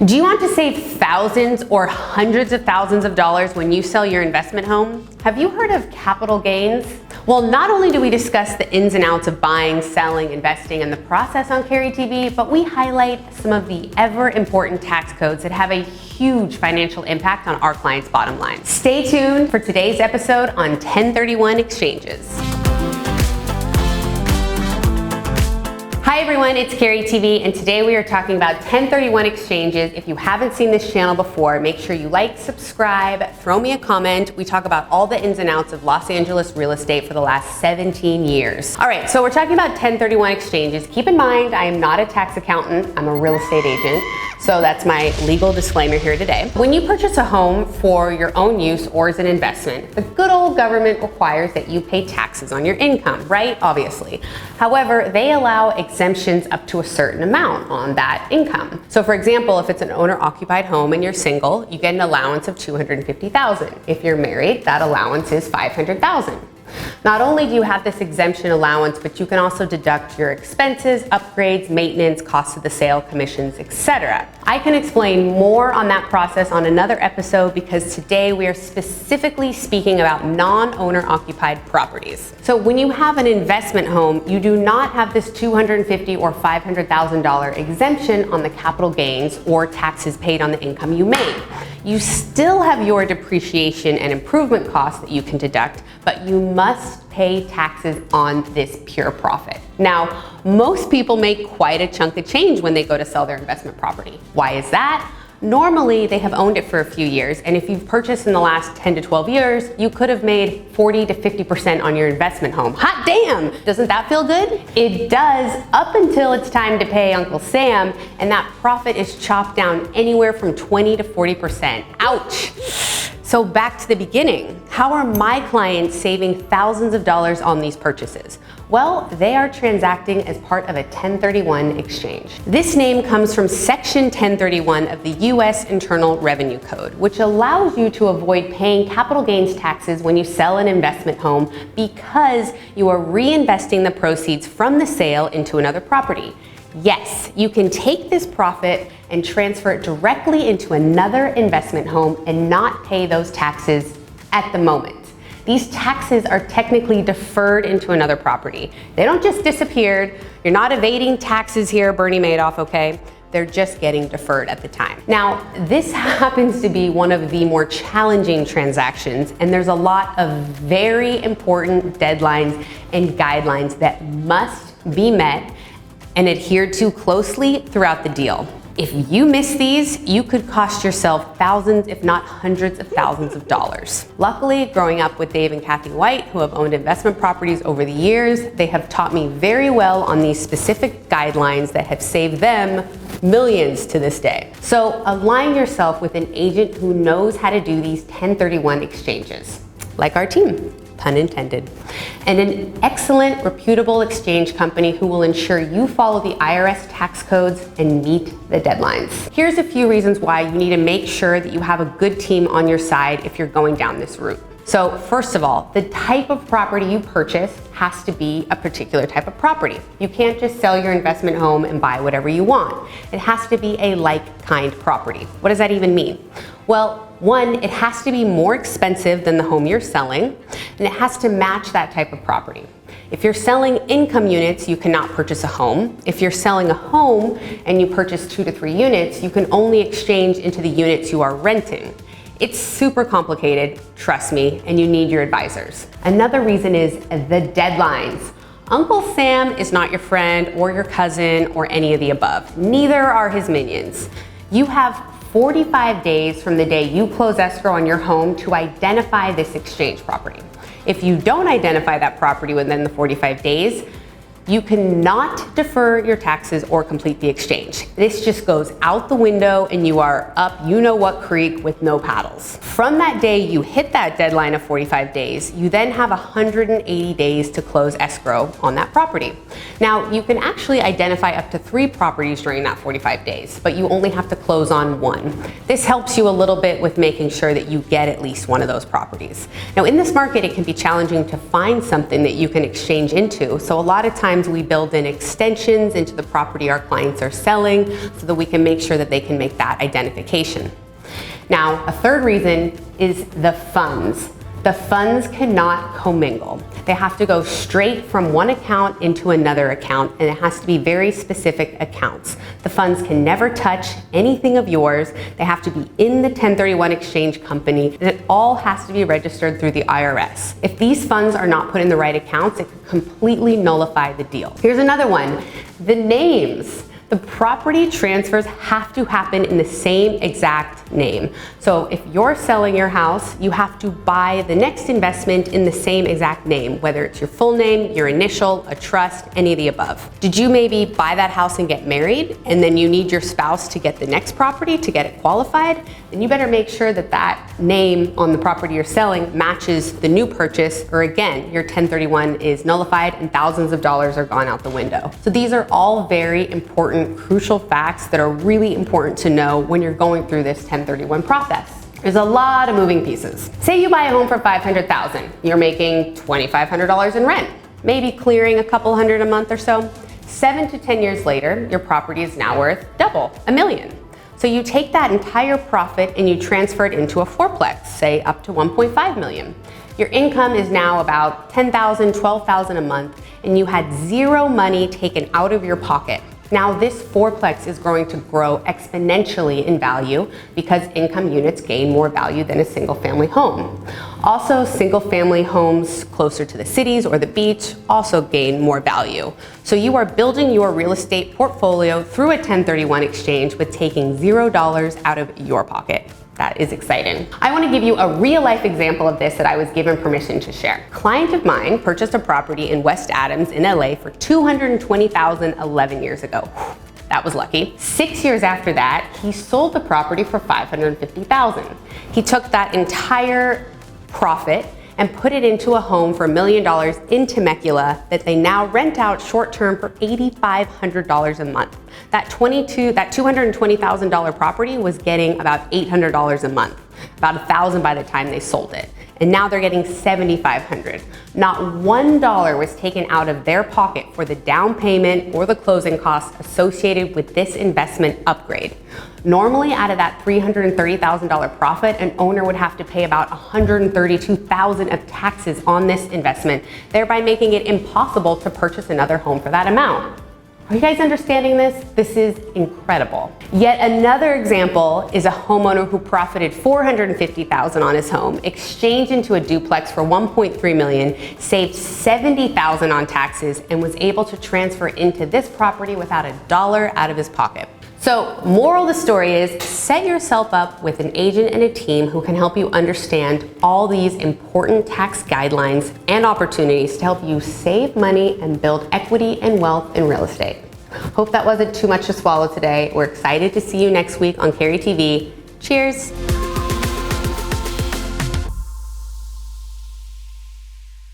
Do you want to save thousands or hundreds of thousands of dollars when you sell your investment home? Have you heard of capital gains? Well, not only do we discuss the ins and outs of buying, selling, investing, and the process on Keri TV, but we highlight some of the ever important tax codes that have a huge financial impact on our clients' bottom line. Stay tuned for today's episode on 1031 exchanges. Hi everyone, it's Keri TV, and today we are talking about 1031 exchanges. If you haven't seen this channel before, make sure you like, subscribe, throw me a comment. We talk about all the ins and outs of Los Angeles real estate for the last 17 years. All right, so we're talking about 1031 exchanges. Keep in mind, I am not a tax accountant, I'm a real estate agent. So that's my legal disclaimer here today. When you purchase a home for your own use or as an investment, the good old government requires that you pay taxes on your income, right? Obviously. However, they allow exemptions up to a certain amount on that income. So for example, if it's an owner-occupied home and you're single, you get an allowance of $250,000. If you're married, that allowance is $500,000. Not only do you have this exemption allowance, but you can also deduct your expenses, upgrades, maintenance, costs of the sale, commissions, etc. I can explain more on that process on another episode because today we are specifically speaking about non-owner occupied properties. So when you have an investment home, you do not have this $250,000 or $500,000 exemption on the capital gains or taxes paid on the income you make. You still have your depreciation and improvement costs that you can deduct, but you must pay taxes on this pure profit. Now, most people make quite a chunk of change when they go to sell their investment property. Why is that? Normally, they have owned it for a few years, and if you've purchased in the last 10 to 12 years, you could have made 40 to 50% on your investment home. Hot damn! Doesn't that feel good? It does, up until it's time to pay Uncle Sam, and that profit is chopped down anywhere from 20 to 40%. Ouch! So back to the beginning. How are my clients saving thousands of dollars on these purchases? Well, they are transacting as part of a 1031 exchange. This name comes from Section 1031 of the U.S. Internal Revenue Code, which allows you to avoid paying capital gains taxes when you sell an investment home because you are reinvesting the proceeds from the sale into another property. Yes, you can take this profit and transfer it directly into another investment home and not pay those taxes at the moment. These taxes are technically deferred into another property. They don't just disappear. You're not evading taxes here, Bernie Madoff, okay? They're just getting deferred at the time. Now, this happens to be one of the more challenging transactions, and there's a lot of very important deadlines and guidelines that must be met and adhered to closely throughout the deal. If you miss these, you could cost yourself thousands, if not hundreds of thousands of dollars. Luckily, growing up with Dave and Kathy White, who have owned investment properties over the years, they have taught me very well on these specific guidelines that have saved them millions to this day. So align yourself with an agent who knows how to do these 1031 exchanges, like our team. Pun intended, and an excellent, reputable exchange company who will ensure you follow the IRS tax codes and meet the deadlines. Here's a few reasons why you need to make sure that you have a good team on your side if you're going down this route. So first of all, the type of property you purchase has to be a particular type of property. You can't just sell your investment home and buy whatever you want. It has to be a like-kind property. What does that even mean? Well, one, it has to be more expensive than the home you're selling, and it has to match that type of property. If you're selling income units, you cannot purchase a home. If you're selling a home and you purchase 2 to 3 units, you can only exchange into the units you are renting. It's super complicated, trust me, and you need your advisors. Another reason is the deadlines. Uncle Sam is not your friend or your cousin or any of the above. Neither are his minions. You have 45 days from the day you close escrow on your home to identify this exchange property. If you don't identify that property within the 45 days, you cannot defer your taxes or complete the exchange. This just goes out the window and you are up you know what creek with no paddles. From that day you hit that deadline of 45 days, you then have 180 days to close escrow on that property. Now, you can actually identify up to 3 properties during that 45 days, but you only have to close on 1. This helps you a little bit with making sure that you get at least one of those properties. Now, in this market, it can be challenging to find something that you can exchange into, so a lot of times times we build in extensions into the property our clients are selling so that we can make sure that they can make that identification. Now, a third reason is the funds. The funds cannot commingle. They have to go straight from one account into another account, and it has to be very specific accounts. The funds can never touch anything of yours. They have to be in the 1031 exchange company, and it all has to be registered through the IRS. If these funds are not put in the right accounts, it could completely nullify the deal. Here's another one, the names. The property transfers have to happen in the same exact name. So if you're selling your house, you have to buy the next investment in the same exact name, whether it's your full name, your initial, a trust, any of the above. Did you maybe buy that house and get married, and then you need your spouse to get the next property to get it qualified? Then you better make sure that that name on the property you're selling matches the new purchase, or again, your 1031 is nullified and thousands of dollars are gone out the window. So these are all very important, crucial facts that are really important to know when you're going through this 1031 process. There's a lot of moving pieces. Say you buy a home for $500,000. You're making $2,500 in rent, maybe clearing a couple hundred a month or so. 7 to 10 years later, your property is now worth double, $1 million. So you take that entire profit and you transfer it into a fourplex, say up to 1.5 million. Your income is now about $10,000, $12,000 a month, and you had zero money taken out of your pocket. Now this fourplex is going to grow exponentially in value because income units gain more value than a single family home. Also, single family homes closer to the cities or the beach also gain more value. So you are building your real estate portfolio through a 1031 exchange with taking $0 out of your pocket. That is exciting. I want to give you a real life example of this that I was given permission to share. A client of mine purchased a property in West Adams in LA for $220,000 11 years ago. That was lucky. 6 years after that, he sold the property for $550,000. He took that entire profit and put it into a home for $1 million in Temecula that they now rent out short-term for $8,500 a month. That $220,000 property was getting about $800 a month, about $1,000 by the time they sold it. And now they're getting $7,500. Not $1 was taken out of their pocket for the down payment or the closing costs associated with this investment upgrade. Normally, out of that $330,000 profit, an owner would have to pay about $132,000 of taxes on this investment, thereby making it impossible to purchase another home for that amount. Are you guys understanding this? This is incredible. Yet another example is a homeowner who profited $450,000 on his home, exchanged into a duplex for $1.3 million, saved $70,000 on taxes, and was able to transfer into this property without a dollar out of his pocket. So, moral of the story is set yourself up with an agent and a team who can help you understand all these important tax guidelines and opportunities to help you save money and build equity and wealth in real estate. Hope that wasn't too much to swallow today. We're excited to see you next week on Keri TV. Cheers.